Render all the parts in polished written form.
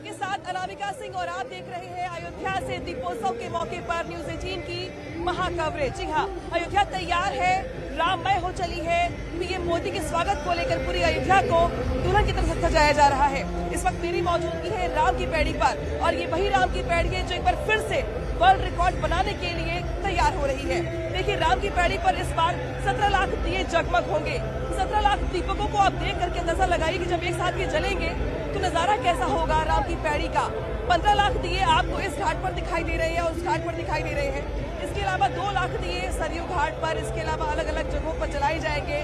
आपके साथ अनामिका सिंह और आप देख रहे हैं अयोध्या से दीपोत्सव के मौके पर न्यूज 18 की महा कवरेज। जी हाँ, अयोध्या तैयार है, राममय हो चली है। पीएम मोदी के स्वागत को लेकर पूरी अयोध्या को दुल्हन की तरफ सजाया जा रहा है। इस वक्त मेरी मौजूदगी है राम की पैड़ी पर और ये वही राम की पैड़ी है जो एक बार फिर से वर्ल्ड रिकॉर्ड बनाने के लिए तैयार हो रही है। देखिए, राम की पैड़ी पर इस बार 17 लाख दिए जगमग होंगे। 17 लाख दीपकों को आप देख करके अंदाजा लगाइए कि जब एक साथ ये जलेंगे तो नजारा कैसा होगा राम की पैड़ी का। 15 लाख दिए आपको इस घाट पर दिखाई दे रहे हैं और उस घाट पर दिखाई दे रहे हैं। इसके अलावा 2 लाख दिए सरयू घाट पर, इसके अलावा अलग अलग जगहों पर जलाए जाएंगे।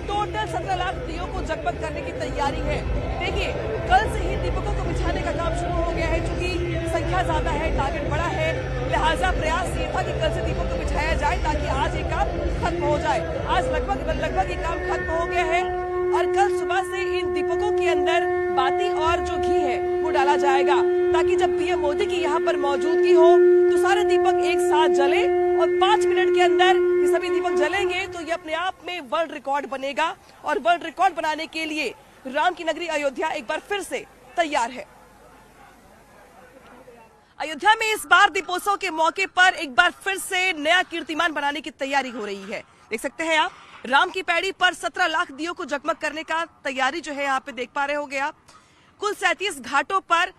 टोटल 17 लाख दियों को जगमग करने की तैयारी है। देखिए, कल से ही दीपकों को बिछाने का काम शुरू हो गया है। चूंकि संख्या ज्यादा है, टारगेट बड़ा है, लिहाजा प्रयास ये था कि कल से दीपक को बिछाया जाए ताकि आज ये काम खत्म हो जाए। आज लगभग ये काम खत्म हो गया है और कल सुबह से इन दीपकों के अंदर बाती और जो घी है वो डाला जाएगा ताकि जब पीएम मोदी की यहाँ पर मौजूदगी हो तो सारे दीपक एक साथ जले और 5 मिनट के अंदर ये सभी दीपक जलेंगे तो ये अपने आप में वर्ल्ड रिकॉर्ड बनेगा। और वर्ल्ड रिकॉर्ड बनाने के लिए राम की नगरी अयोध्या एक बार फिर से तैयार है। अयोध्या में इस बार दीपोत्सव के मौके पर एक बार फिर से नया कीर्तिमान बनाने की तैयारी हो रही है। देख सकते हैं आप, राम की पैड़ी पर 17 लाख दियों को जगमग करने का तैयारी जो है यहाँ पे देख पा रहे होंगे आप। कुल 37 घाटों पर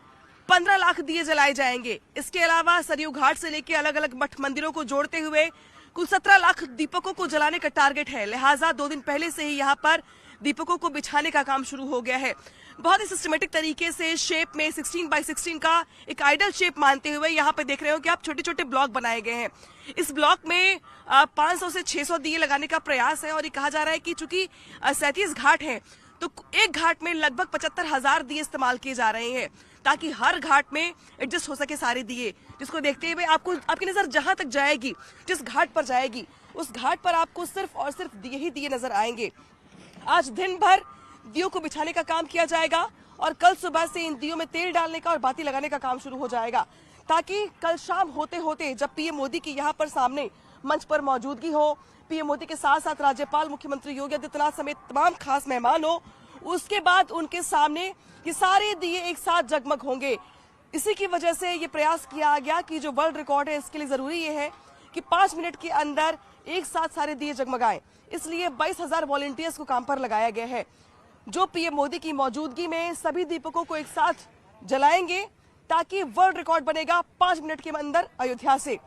15 लाख दिए जलाए जाएंगे। इसके अलावा सरयू घाट से लेकर अलग अलग मठ मंदिरों को जोड़ते हुए कुल 17 लाख दीपकों को जलाने का टारगेट है। लिहाजा 2 दिन पहले से ही यहाँ पर दीपकों को बिछाने का काम शुरू हो गया है। बहुत ही सिस्टमेटिक तरीके से शेप में 16 बाय 16 का एक आइडल शेप मानते हुए यहाँ पे देख रहे हो कि आप छोटे छोटे ब्लॉक बनाए गए हैं। इस ब्लॉक में 500 से 600 दिए लगाने का प्रयास है और ये कहा जा रहा है कि चूंकि 37 घाट हैं तो एक घाट में लगभग 75,000 दिए इस्तेमाल किए जा रहे हैं ताकि हर घाट में एडजस्ट हो सके सारे दिए। जिसको देखते हुए आपकी नजर जहां तक जाएगी, जिस घाट पर जाएगी उस घाट पर आपको सिर्फ और सिर्फ दिए ही दिए नजर आएंगे। आज दिन भर दियों को बिछाने का काम किया जाएगा और कल सुबह से इन दियों में तेल डालने का और बाती लगाने का काम शुरू हो जाएगा ताकि कल शाम होते होते जब पीएम मोदी की यहाँ पर सामने मंच पर मौजूदगी हो, पीएम मोदी के साथ साथ राज्यपाल मुख्यमंत्री योगी आदित्यनाथ समेत तमाम खास मेहमान हो, उसके बाद उनके सामने ये सारे दिए एक साथ जगमग होंगे। इसी की वजह से ये प्रयास किया गया कि जो वर्ल्ड रिकॉर्ड है इसके लिए जरूरी ये है कि 5 मिनट के अंदर एक साथ सारे दिए जगमगाएं। इसलिए 22,000 वॉलंटियर्स को काम पर लगाया गया है जो पीएम मोदी की मौजूदगी में सभी दीपकों को एक साथ जलाएंगे ताकि वर्ल्ड रिकॉर्ड बनेगा 5 मिनट के अंदर अयोध्या से।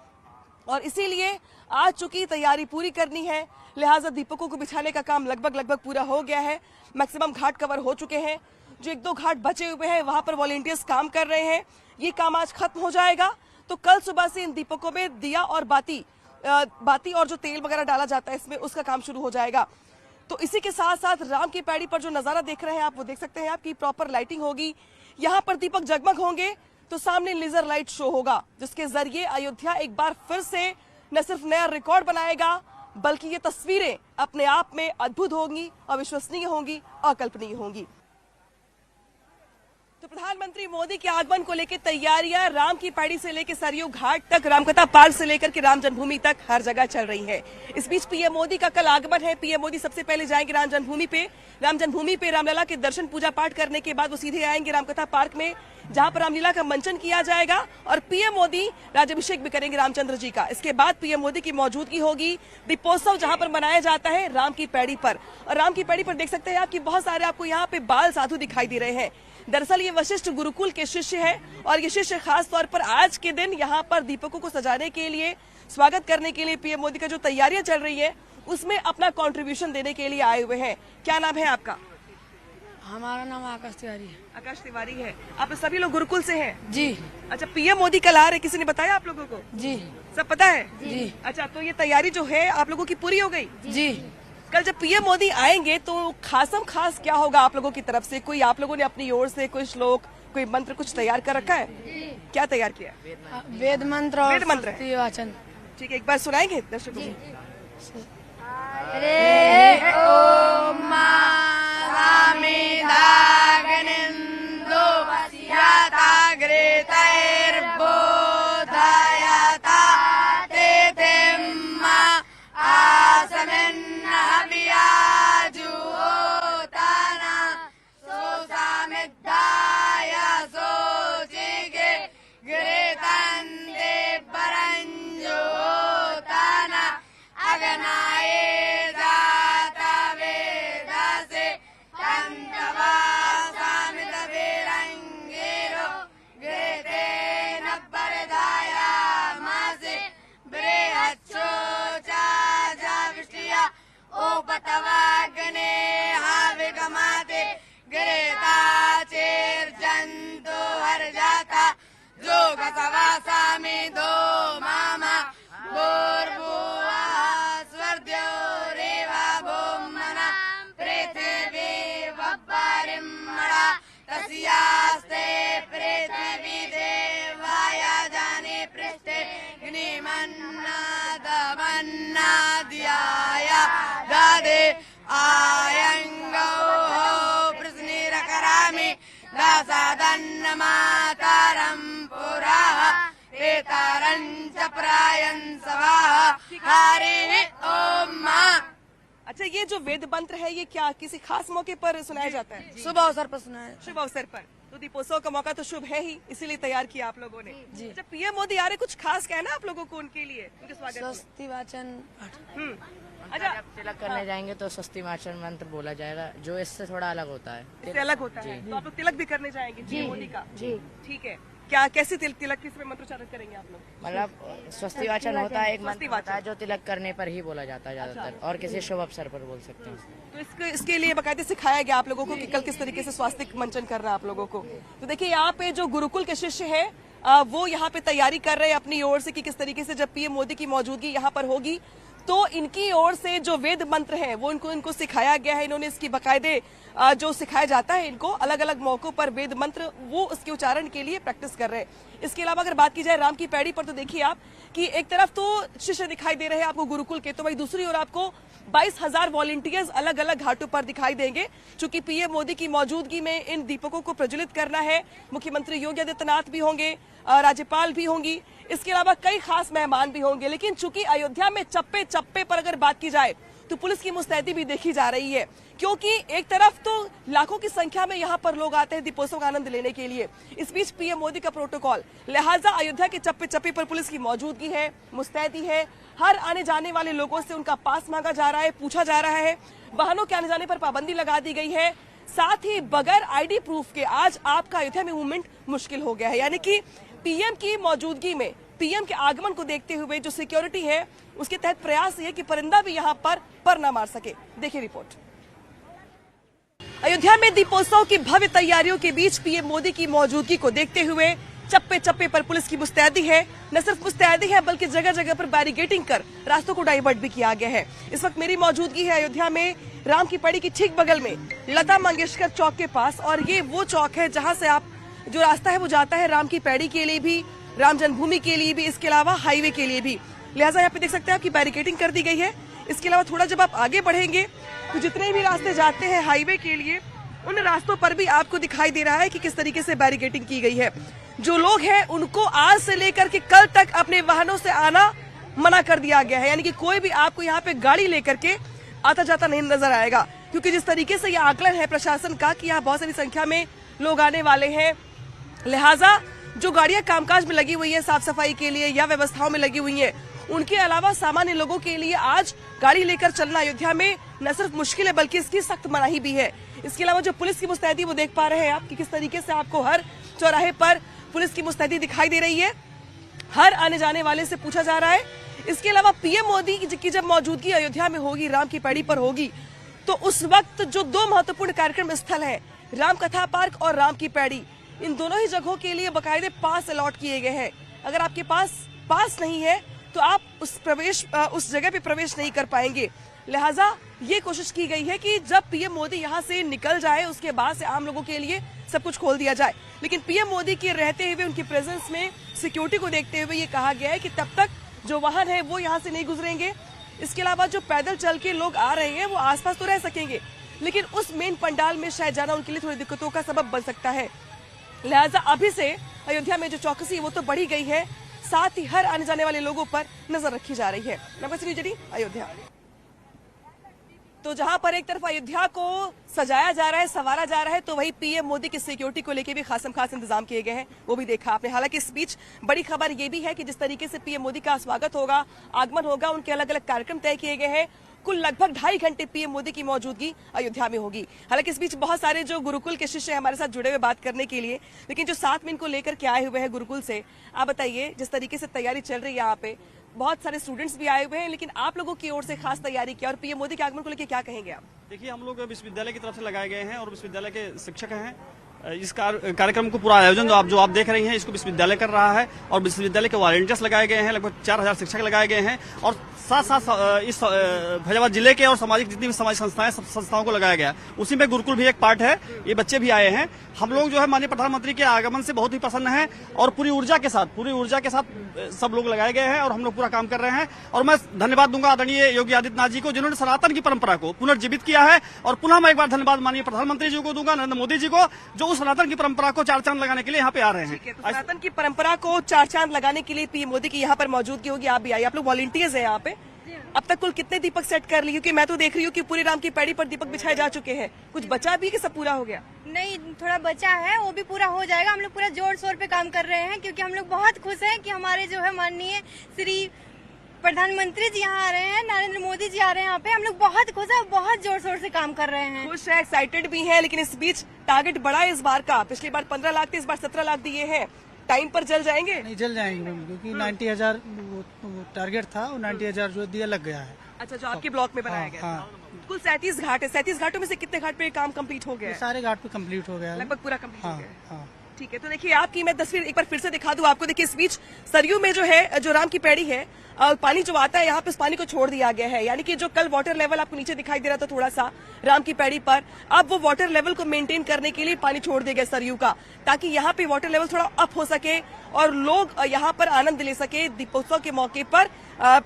और इसीलिए आज चूंकि तैयारी पूरी करनी है लिहाजा दीपकों को बिछाने का काम लगभग पूरा हो गया है। मैक्सिमम घाट कवर हो चुके हैं। जो 1-2 घाट बचे हुए हैं वहां पर वॉलंटियर्स काम कर रहे हैं। ये काम आज खत्म हो जाएगा तो कल सुबह से इन दीपकों में दिया और बाती और जो तेल वगैरह डाला जाता है इसमें उसका काम शुरू हो जाएगा। तो इसी के साथ साथ राम की पैड़ी पर जो नजारा देख रहे हैं आप वो देख सकते हैं आपकी प्रॉपर लाइटिंग होगी। यहाँ पर दीपक जगमग होंगे तो सामने लेजर लाइट शो होगा जिसके जरिए अयोध्या एक बार फिर से न सिर्फ नया रिकॉर्ड बनाएगा बल्कि ये तस्वीरें अपने आप में अद्भुत होंगी, अविश्वसनीय होंगी, अकल्पनीय होंगी। तो प्रधानमंत्री मोदी के आगमन को लेकर तैयारियां राम की पैड़ी से लेकर सरयू घाट तक, रामकथा पार्क से लेकर के राम जन्मभूमि तक हर जगह चल रही है। इस बीच पीएम मोदी का कल आगमन है। पीएम मोदी सबसे पहले जाएंगे राम जन्मभूमि पे रामलला के दर्शन पूजा पाठ करने के बाद वो सीधे आएंगे रामकथा पार्क में जहां पर रामलीला का मंचन किया जाएगा और पीएम मोदी राज्याभिषेक भी करेंगे रामचंद्र जी का। इसके बाद पीएम मोदी की मौजूदगी होगी दीपोत्सव जहां पर मनाया जाता है राम की पैड़ी पर। और राम की पैड़ी पर देख सकते हैं आपकी बहुत सारे आपको यहाँ पे बाल साधु दिखाई दे रहे हैं। दरअसल ये वशिष्ठ गुरुकुल के शिष्य हैं और ये शिष्य खास तौर पर आज के दिन यहाँ पर दीपकों को सजाने के लिए, स्वागत करने के लिए पीएम मोदी का जो तैयारियां चल रही है उसमें अपना कंट्रीब्यूशन देने के लिए आए हुए हैं। क्या नाम है आपका? हमारा नाम आकाश तिवारी है। आकाश तिवारी है। आप सभी लोग गुरुकुल से हैं? जी। अच्छा, पीएम मोदी कल आ रहे, किसी ने बताया आप लोगों को? जी। सब पता है? जी। अच्छा, तो ये तैयारी जो है आप लोगों की पूरी हो गई? जी। कल जब पीएम मोदी आएंगे तो खासम खास क्या होगा आप लोगों की तरफ से? कोई आप लोगों ने अपनी ओर से कोई श्लोक, कोई मंत्र कुछ तैयार कर रखा है? क्या तैयार किया? वेद मंत्र और वेद मंत्र शक्ति वाचन। ठीक है, एक बार सुनाएंगे दर्शकों को? हरे ओम सादन्नमाकारं पुरः एतारं च प्रायं सवाः हरिः ओम मा। अच्छा, ये जो वेद मंत्र है ये क्या किसी खास मौके पर सुनाया जाता है? शुभ अवसर पर सुनाया। शुभ अवसर पर। तो दीपोत्सव का मौका तो शुभ है ही, इसीलिए तैयार किया आप लोगों ने। जब पीएम मोदी आ रहे, कुछ खास कहना आप लोगों को उनके लिए, उनके स्वागत में? स्वस्ति वाचन पाठ। अच्छा, जब तिलक करने जाएंगे तो स्वस्ति वाचन मंत्र बोला जाएगा, जो इससे थोड़ा अलग होता है। इससे अलग होता है। तो आप लोग तिलक भी करने जाएंगे पीएम मोदी का? जी। ठीक है। क्या कैसे तिलक किसमें मंत्रोच्चारण करेंगे आप लोग? मतलब स्वस्ति वाचन होता है, एक स्वस्ति मंत्र होता है वाचन। जो तिलक करने पर ही बोला जाता है ज्यादातर, और किसी शुभ अवसर पर बोल सकते हैं। तो इसके लिए बाकायदे सिखाया गया आप लोगों को कि कल किस तरीके से स्वास्थ्य मंचन करना है आप लोगों को। तो देखिए, यहाँ पे जो गुरुकुल के शिष्य है वो यहाँ पे तैयारी कर रहे हैं अपनी ओर से कि किस तरीके से जब पीएम मोदी की मौजूदगी यहाँ पर होगी तो इनकी ओर से जो वेद मंत्र है वो इनको सिखाया गया है। इन्होंने इसकी बाकायदे जो सिखाया जाता है इनको अलग अलग मौकों पर वेद मंत्र, वो उसके उच्चारण के लिए प्रैक्टिस कर रहे हैं। इसके अलावा अगर बात की जाए राम की पैड़ी पर, तो देखिए आप कि एक तरफ तो शिष्य दिखाई दे रहे हैं आपको गुरुकुल के, तो वही दूसरी ओर आपको 22,000 वॉलंटियर्स अलग अलग घाटों पर दिखाई देंगे। चूंकि पीएम मोदी की मौजूदगी में इन दीपकों को प्रज्वलित करना है, मुख्यमंत्री योगी आदित्यनाथ भी होंगे, राज्यपाल भी होंगी, इसके अलावा कई खास मेहमान भी होंगे। लेकिन चूंकि अयोध्या में चप्पे चप्पे पर अगर बात की जाए तो पुलिस की मुस्तैदी भी देखी जा रही है, क्योंकि एक तरफ तो लाखों की संख्या में यहाँ पर लोग आते हैं दीपोत्सव का आनंद लेने के लिए, इस बीच पीएम मोदी का प्रोटोकॉल, लिहाजा अयोध्या के चप्पे चप्पे पर पुलिस की मौजूदगी है, मुस्तैदी है। हर आने जाने वाले लोगों से उनका पास मांगा जा रहा है, पूछा जा रहा है, वाहनों के आने जाने पर पाबंदी लगा दी गई है। साथ ही बगैर आईडी प्रूफ के आज आपका अयोध्या में मूवमेंट मुश्किल हो गया है। यानी कि पीएम की मौजूदगी में, पीएम के आगमन को देखते हुए जो सिक्योरिटी है उसके तहत प्रयास है कि परिंदा भी यहाँ पर न मार सके। देखिए रिपोर्ट। अयोध्या में दीपोत्सव की भव्य तैयारियों के बीच पीएम मोदी की मौजूदगी को देखते हुए चप्पे चप्पे पर पुलिस की मुस्तैदी है। न सिर्फ मुस्तैदी है बल्कि जगह जगह पर बैरिकेडिंग कर रास्तों को डाइवर्ट भी किया गया है। इस वक्त मेरी मौजूदगी है अयोध्या में राम की पैड़ी की ठीक बगल में लता मंगेशकर चौक के पास, और ये वो चौक है जहां से आप जो रास्ता है वो जाता है राम की पैड़ी के लिए भी, राम जन्मभूमि के लिए भी, इसके अलावा हाईवे के लिए भी। लिहाजा यहाँ पे देख सकते हैं आपकी बैरिकेडिंग कर दी गई है। इसके अलावा थोड़ा जब आप आगे बढ़ेंगे तो जितने भी रास्ते जाते हैं हाईवे के लिए, उन रास्तों पर भी आपको दिखाई दे रहा है कि किस तरीके से बैरिकेडिंग की गई है। जो लोग हैं उनको आज से लेकर के कल तक अपने वाहनों से आना मना कर दिया गया है। यानी कि कोई भी आपको यहाँ पे गाड़ी लेकर के आता जाता नहीं नजर आएगा, क्योंकि जिस तरीके से यह आकलन है प्रशासन का कि यहाँ बहुत सारी संख्या में लोग आने वाले हैं, लिहाजा जो गाड़ियां कामकाज में लगी हुई है साफ सफाई के लिए या व्यवस्थाओं में लगी हुई है, उनके अलावा सामान्य लोगों के लिए आज गाड़ी लेकर चलना अयोध्या में न सिर्फ मुश्किल है बल्कि इसकी सख्त मनाही भी है। इसके अलावा जो पुलिस की मुस्तैदी वो देख पा रहे हैं आप कि किस तरीके से आपको हर चौराहे पर पुलिस की मुस्तैदी दिखाई दे रही है, हर आने जाने वाले से पूछा जा रहा है। इसके अलावा पीएम मोदी की जब मौजूदगी अयोध्या में होगी, राम की पैड़ी पर होगी, तो उस वक्त जो दो महत्वपूर्ण कार्यक्रम स्थल है, राम कथा पार्क और राम की पैड़ी, इन दोनों ही जगहों के लिए बाकायदे पास अलॉट किए गए हैं। अगर आपके पास पास नहीं है तो आप उस जगह पे प्रवेश नहीं कर पाएंगे। लिहाजा ये कोशिश की गई है कि जब पीएम मोदी यहाँ से निकल जाए उसके बाद से आम लोगों के लिए सब कुछ खोल दिया जाए। लेकिन पीएम मोदी के रहते हुए, उनकी प्रेजेंस में सिक्योरिटी को देखते हुए ये कहा गया है कि तब तक जो वाहन है वो यहाँ से नहीं गुजरेंगे। इसके अलावा जो पैदल चल के लोग आ रहे हैं वो आसपास तो रह सकेंगे, लेकिन उस मेन पंडाल में शायद जाना उनके लिए थोड़ी दिक्कतों का सबब बन सकता है। लिहाजा अभी से अयोध्या में जो चौकसी वो तो बढ़ी गई है, साथ ही हर आने जाने वाले लोगों पर नजर रखी जा रही है। नमस्ते अयोध्या। तो जहां पर एक तरफ अयोध्या को सजाया जा रहा है, संवारा जा रहा है, तो वही पीएम मोदी की सिक्योरिटी को लेकर भी खासम खास इंतजाम किए गए हैं, वो भी देखा आपने। हालांकि इस बीच बड़ी खबर ये भी है कि जिस तरीके से पीएम मोदी का स्वागत होगा, आगमन होगा, उनके अलग अलग कार्यक्रम तय किए गए हैं। कुल लगभग 2.5 घंटे पीएम मोदी की मौजूदगी अयोध्या में होगी। हालांकि इस बीच बहुत सारे जो गुरुकुल के शिष्य हमारे साथ जुड़े हुए बात करने के लिए, लेकिन जो साथ में इनको लेकर के आए हुए हैं गुरुकुल से, आप बताइए जिस तरीके से तैयारी चल रही है यहाँ पे, बहुत सारे स्टूडेंट्स भी आए हुए हैं, लेकिन आप लोगों की ओर से खास तैयारी क्या और पीएम मोदी के आगमन को लेकर क्या कहेंगे आप? देखिए, हम लोग विश्वविद्यालय की तरफ से लगाए गए हैं और विश्वविद्यालय के शिक्षक हैं। इस कार्यक्रम को पूरा आयोजन जो आप देख रही हैं इसको विश्वविद्यालय कर रहा है और विश्वविद्यालय के वॉलंटियर्स लगाए गए हैं, लगभग 4000 शिक्षक लगाए गए हैं और साथ साथ इस फैजाबाद जिले के और सामाजिक जितनी भी सामाजिक संस्थाएं, सब संस्थाओं को लगाया गया। उसी में गुरुकुल भी एक पार्ट है, ये बच्चे भी आए हैं। हम लोग जो है माननीय प्रधानमंत्री के आगमन से बहुत ही प्रसन्न हैं और पूरी ऊर्जा के साथ सब लोग लगाए गए हैं और हम लोग पूरा काम कर रहे हैं। और मैं धन्यवाद दूंगा आदरणीय योगी आदित्यनाथ जी को, जिन्होंने सनातन की परंपरा को पुनर्जीवित किया है, और पुनः मैं एक बार धन्यवाद माननीय प्रधानमंत्री जी को दूंगा, नरेंद्र मोदी जी को, जो वो सनातन की परंपरा को चार चांद लगाने के लिए यहाँ पे आ रहे हैं। ठीक है, तो सनातन की परंपरा को चार चांद लगाने के लिए पीएम मोदी की यहाँ पर मौजूदगी होगी। आप भी आइए, आप लोग वॉलंटियर्स हैं यहाँ पे। अब तक कुल कितने दीपक सेट कर लिए? क्योंकि मैं तो देख रही हूँ कि पूरे राम की पैड़ी पर दीपक बिछाए जा चुके हैं। कुछ बचा भी कि सब पूरा हो गया? नहीं, थोड़ा बचा है, वो भी पूरा हो जाएगा। हम लोग पूरा जोर शोर पे काम कर रहे हैं क्योंकि हम लोग बहुत खुश हैं कि हमारे जो है माननीय श्री प्रधानमंत्री जी यहाँ आ रहे हैं, नरेंद्र मोदी जी आ रहे हैं यहाँ पे। हम लोग बहुत खुश हैं, बहुत जोर शोर से काम कर रहे हैं। खुश है, एक्साइटेड भी है, लेकिन इस बीच टारगेट बढ़ा है इस बार का। पिछली बार 15 लाख थे, इस बार 17 लाख दिए हैं। टाइम पर जल जाएंगे? नहीं, जल जाएंगे मैम, क्योंकि 90,000 टारगेट था, वो 90,000 जो दिया लग गया है। अच्छा, जो आपके ब्लॉक में बनाया गया था। हाँ। कुल 37 घाट है। 37 घाटों में से कितने घाट पे काम कंप्लीट हो गया है? सारे घाट पे कंप्लीट हो गया है। लगभग पूरा कंप्लीट हो हाँ गया है। हाँ। ठीक है, तो देखिए आपकी मैं तस्वीर एक बार फिर से दिखा दूं आपको। देखिए इस बीच सरयू में जो है, जो राम की पैड़ी है, पानी जो आता है यहाँ पे, उस पानी को छोड़ दिया गया है। यानी कि जो कल वाटर लेवल आपको नीचे दिखाई दे रहा था थोड़ा सा राम की पैड़ी पर, अब वो वाटर लेवल को मेंटेन करने के लिए पानी छोड़ दिया गया सरयू का, ताकि यहाँ पे वाटर लेवल थोड़ा अप हो सके और लोग यहाँ पर आनंद ले सके दीपोत्सव के मौके पर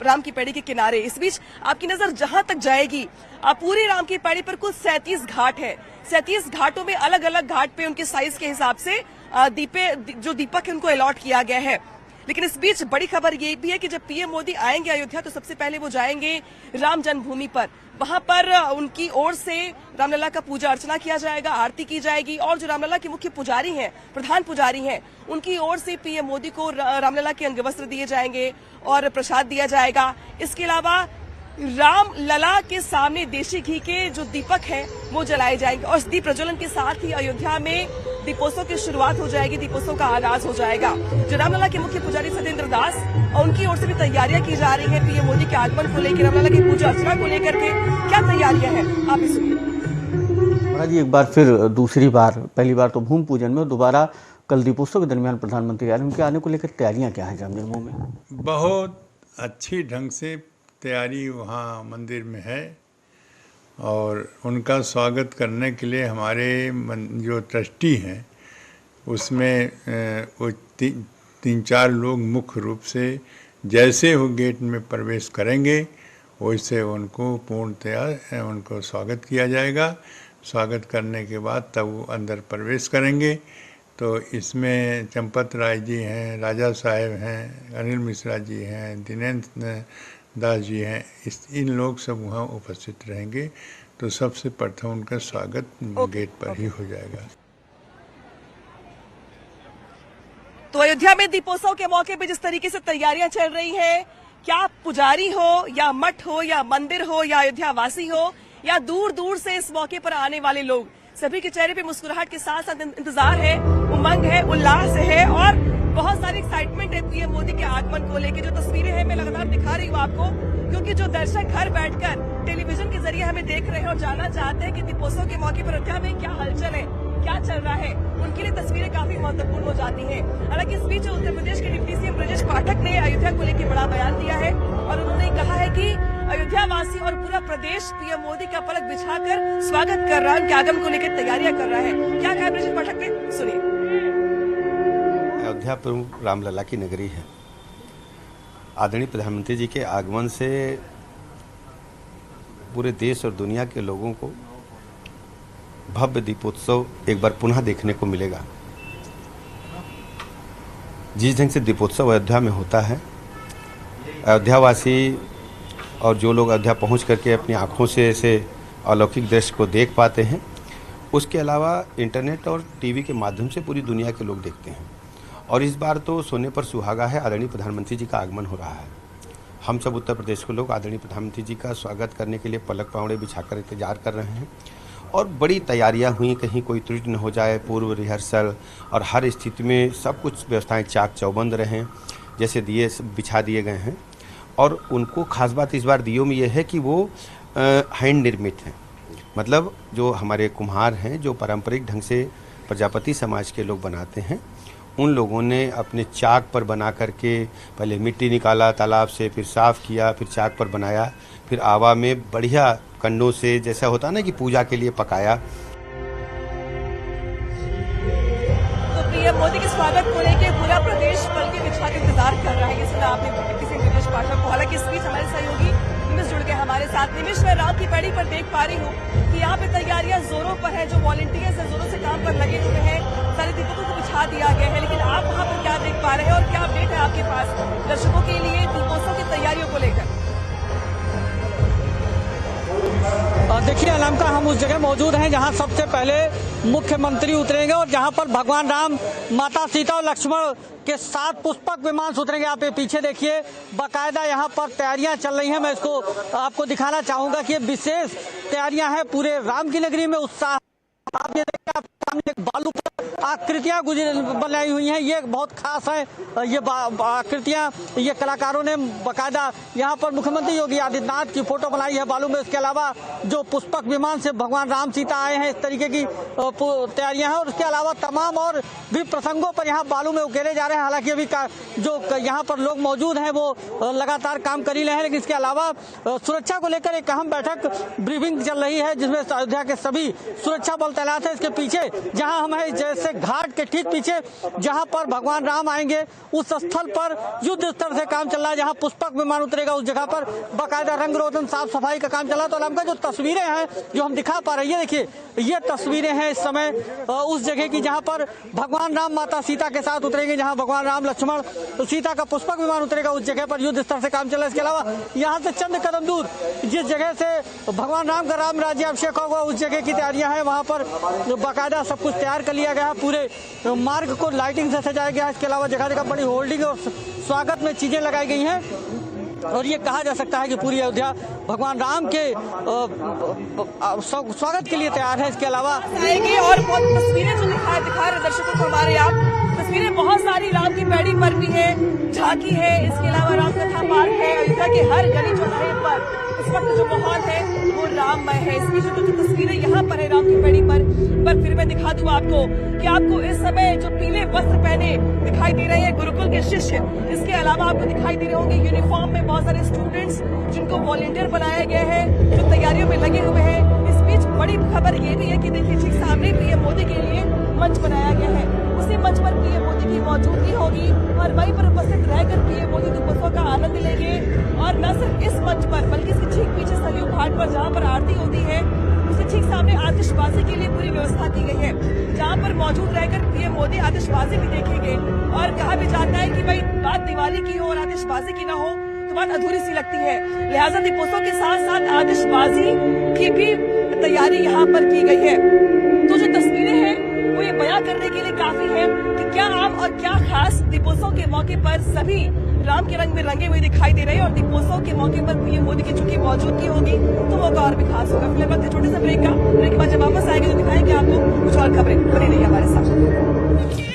राम की पैड़ी के किनारे। इस बीच आपकी नजर जहां तक जाएगी, पूरी राम की पैड़ी पर कुल 37 घाट है। 37 घाटों में अलग अलग घाट पे उनके साइज के हिसाब से जो दीपक है उनको अलॉट किया गया है। लेकिन इस बीच बड़ी खबर ये भी है कि जब पीएम मोदी आएंगे अयोध्या, तो सबसे पहले वो जाएंगे राम जन्मभूमि पर। वहां पर उनकी ओर से रामलला का पूजा अर्चना किया जाएगा, आरती की जाएगी, और जो रामलला के मुख्य पुजारी हैं, प्रधान पुजारी हैं, उनकी ओर से पीएम मोदी को रामलला के अंगवस्त्र दिए जाएंगे और प्रसाद दिया जाएगा। इसके अलावा राम लला के सामने देशी घी के जो दीपक है वो जलाए जाएंगे, और इस दीप प्रज्वलन के साथ ही अयोध्या में दीपोत्सव की शुरुआत हो जाएगी, दीपोत्सव का आगाज हो जाएगा। जो रामलला के मुख्य पुजारी सत्येंद्र दास, और उनकी ओर से भी तैयारियां की जा रही है पीएम मोदी के आगमन को लेकर, रामलला की पूजा अर्चना को लेकर के क्या तैयारियां हैं, आप भी सुनिए। महाराज जी, एक बार फिर दूसरी बार, पहली बार तो भूमि पूजन में, दोबारा कल दीपोत्सव के दरमियान प्रधानमंत्री आ रहे हैं, उनके आने को लेकर तैयारियां क्या है जाम जन्मभूमि में? बहुत अच्छी ढंग से तैयारी वहाँ मंदिर में है, और उनका स्वागत करने के लिए हमारे जो ट्रस्टी हैं उसमें वो 3-4 लोग मुख्य रूप से जैसे वो गेट में प्रवेश करेंगे वैसे उनको पूर्णतया उनको स्वागत किया जाएगा। स्वागत करने के बाद तब वो अंदर प्रवेश करेंगे। तो इसमें चंपत राय जी हैं, राजा साहेब हैं, अनिल मिश्रा जी हैं, दिनेन्द्र दास जी हैं, इन लोग सब वहाँ उपस्थित रहेंगे। तो सबसे प्रथम उनका स्वागत गेट पर ही हो जाएगा। तो अयोध्या में दीपोत्सव के मौके पे जिस तरीके से तैयारियां चल रही हैं, क्या पुजारी हो या मठ हो या मंदिर हो या अयोध्या वासी हो या दूर दूर से इस मौके पर आने वाले लोग, सभी के चेहरे पे मुस्कुराहट के साथ साथ इंतजार है, उमंग है, उल्लास है, और बहुत सारी एक्साइटमेंट है पीएम मोदी के आगमन को लेकर। जो तस्वीरें हैं मैं लगातार दिखा रही हूँ आपको, क्योंकि जो दर्शक घर बैठकर टेलीविजन के जरिए हमें देख रहे हैं और जानना चाहते हैं कि दीपोत्सव के मौके पर अयोध्या में क्या हलचल है, क्या चल रहा है, उनके लिए तस्वीरें काफी महत्वपूर्ण हो जाती हैं। हालांकि इस बीच उत्तर प्रदेश के डिप्टी सीएम ब्रजेश पाठक ने अयोध्या को लेकर बड़ा बयान दिया है, और उन्होंने कहा है कि अयोध्या वासी और पूरा प्रदेश पीएम मोदी का पलक बिछाकर स्वागत कर रहा है, उनके आगमन को लेकर तैयारियां कर रहा है। क्या कहा ब्रजेश पाठक ने, सुनिए। अयोध्या प्रमुख रामलला की नगरी है। आदरणीय प्रधानमंत्री जी के आगमन से पूरे देश और दुनिया के लोगों को भव्य दीपोत्सव एक बार पुनः देखने को मिलेगा। जिस ढंग से दीपोत्सव अयोध्या में होता है, अयोध्यावासी और जो लोग अयोध्या पहुंच करके अपनी आंखों से ऐसे अलौकिक दृश्य को देख पाते हैं, उसके अलावा इंटरनेट और टीवी के माध्यम से पूरी दुनिया के लोग देखते हैं। और इस बार तो सोने पर सुहागा है, आदरणीय प्रधानमंत्री जी का आगमन हो रहा है। हम सब उत्तर प्रदेश के लोग आदरणीय प्रधानमंत्री जी का स्वागत करने के लिए पलक पावड़े बिछाकर इंतजार कर रहे हैं, और बड़ी तैयारियां हुई, कहीं कोई त्रुटि न हो जाए, पूर्व रिहर्सल और हर स्थिति में सब कुछ व्यवस्थाएं चाक चौबंद रहें, जैसे दिए बिछा दिए गए हैं। और उनको खास बात इस बार दियों में यह है कि वो हैंड निर्मित हैं, मतलब जो हमारे कुम्हार हैं, जो पारंपरिक ढंग से प्रजापति समाज के लोग बनाते हैं, उन लोगों ने अपने चाक पर बना करके पहले मिट्टी निकाला तालाब से, फिर साफ़ किया, फिर चाक पर बनाया, फिर आवा में बढ़िया कंडों से, जैसा होता ना कि पूजा के लिए पकाया। तो पीएम मोदी के स्वागत को लेकर पूरा प्रदेश पलके बिछा के इंतजार कर रहा है, ये सुना आपने डिप्टी सीएम ब्रजेश पाठक को। हालांकि इस बीच हमारे सहयोगी निमिष जुड़ गए हमारे साथ। निमिष, मैं राम की पैड़ी पर देख पा रही हूँ कि यहाँ पे तैयारियां जोरों पर है, जो वॉलंटियर्स है जोरों से काम पर लगे हुए हैं, सारे दीपकों को बिछा दिया गया है। लेकिन आप वहाँ पर क्या देख पा रहे हैं और क्या अपडेट है आपके पास दर्शकों के लिए दीपोत्सव की तैयारियों को लेकर? देखिए अनामिका, हम उस जगह मौजूद हैं जहां सबसे पहले मुख्यमंत्री उतरेंगे और जहां पर भगवान राम, माता सीता और लक्ष्मण के साथ पुष्पक विमान से उतरेंगे। आप ये पीछे देखिए, बाकायदा यहाँ पर तैयारियां चल रही हैं। मैं इसको आपको दिखाना चाहूंगा कि ये विशेष तैयारियां हैं पूरे राम की नगरी में। उत्साह आप ये देखिए, आप सामने बालू पर आकृतियां बनाई हुई हैं, ये बहुत खास है। ये आकृतियां ये कलाकारों ने बाकायदा यहाँ पर मुख्यमंत्री योगी आदित्यनाथ की फोटो बनाई है बालू में। इसके अलावा जो पुष्पक विमान से भगवान राम सीता आए हैं, इस तरीके की तैयारियां हैं। और इसके अलावा तमाम और भी प्रसंगों पर यहाँ बालू में उकेरे जा रहे हैं। हालांकि अभी जो यहाँ पर लोग मौजूद हैं वो लगातार काम कर ही रहे हैं, लेकिन इसके अलावा सुरक्षा को लेकर एक अहम बैठक ब्रीफिंग चल रही है, जिसमें अयोध्या के सभी सुरक्षा बल तैनात है। इसके पीछे जहां हम हैं, जैसे घाट के ठीक पीछे जहां पर भगवान राम आएंगे, उस स्थल पर युद्ध स्तर से काम चल रहा है। जहां पुष्पक विमान उतरेगा उस जगह पर बाकायदा रंग रोगन साफ सफाई का काम चल रहा है। तो हमका जो तस्वीरें हैं जो हम दिखा पा रहे हैं, देखिए ये तस्वीरें हैं इस समय उस जगह की जहां पर भगवान राम माता सीता के साथ उतरेंगे, जहां भगवान राम लक्ष्मण सीता का पुष्पक विमान उतरेगा उस जगह पर युद्ध स्तर से काम चल रहा है। इसके अलावा यहाँ से चंद कदम दूर जिस जगह से भगवान राम का राम राज्य अभिषेक होगा, उस जगह की तैयारियां हैं। वहां पर बाकायदा सब कुछ तैयार कर लिया गया है, पूरे मार्ग को लाइटिंग से सजाया गया है। इसके अलावा जगह जगह बड़ी होल्डिंग और स्वागत में चीजें लगाई गई हैं और ये कहा जा सकता है कि पूरी अयोध्या भगवान राम के स्वागत के लिए तैयार है। इसके अलावा आएंगे और बहुत तस्वीरें जो दिखा रहे दर्शकों को हमारे आप, तस्वीरें बहुत सारी राम की पैड़ी पर भी है, झांकी है, इसके अलावा राम कथा पार्क है। अयोध्या के हर गली चौराहे पर इस वक्त जो माहौल है वो राममय है। इसकी जो तस्वीरें यहाँ पर है राम की पैड़ी पर फिर मैं दिखा दूं आपको कि आपको इस समय जो पीले वस्त्र पहने दिखाई दे रहे हैं गुरुकुल के शिष्य, इसके अलावा आपको दिखाई दे रहे होंगे यूनिफॉर्म में बहुत सारे स्टूडेंट्स जिनको वॉलंटियर बनाया गया है, जो तैयारियों में लगे हुए हैं। इस बीच बड़ी खबर ये भी है कि देखिए ठीक सामने पीएम मोदी के लिए मंच बनाया गया है, उसी मंच पर पीएम मोदी की मौजूदगी होगी और वहीं पर उपस्थित रहकर पीएम मोदी दीपोत्सव का आनंद लेंगे। और न सिर्फ इस मंच पर बल्कि इसके ठीक पीछे सरयू घाट पर जहाँ पर आरती होती है, उसके ठीक सामने आतिशबाजी के लिए पूरी व्यवस्था की गई है, जहाँ पर मौजूद रहकर पीएम मोदी आतिशबाजी भी देखेंगे। और कहा भी जाता है कि भाई बात दिवाली की हो और आतिशबाजी की ना हो तो बात अधूरी सी लगती है, लिहाजा दीपोत्सव के साथ साथ आतिशबाजी की भी तैयारी यहाँ पर की गई है। तो जो तस्वीरें हैं वो ये बयां करने के लिए काफी है कि क्या आम और क्या खास दीपोत्सव के मौके पर सभी राम के रंग में रंगे हुए दिखाई दे रहे हैं। और दीपोत्सव के मौके पर पीएम मोदी की चूंकि मौजूदगी होगी तो मौका और भी खास होगा। फिलहाल छोटे से ब्रेक के बाद जब वापस आएंगे तो दिखाएंगे आपको कुछ और खबरें। बनी रहिए हमारे साथ।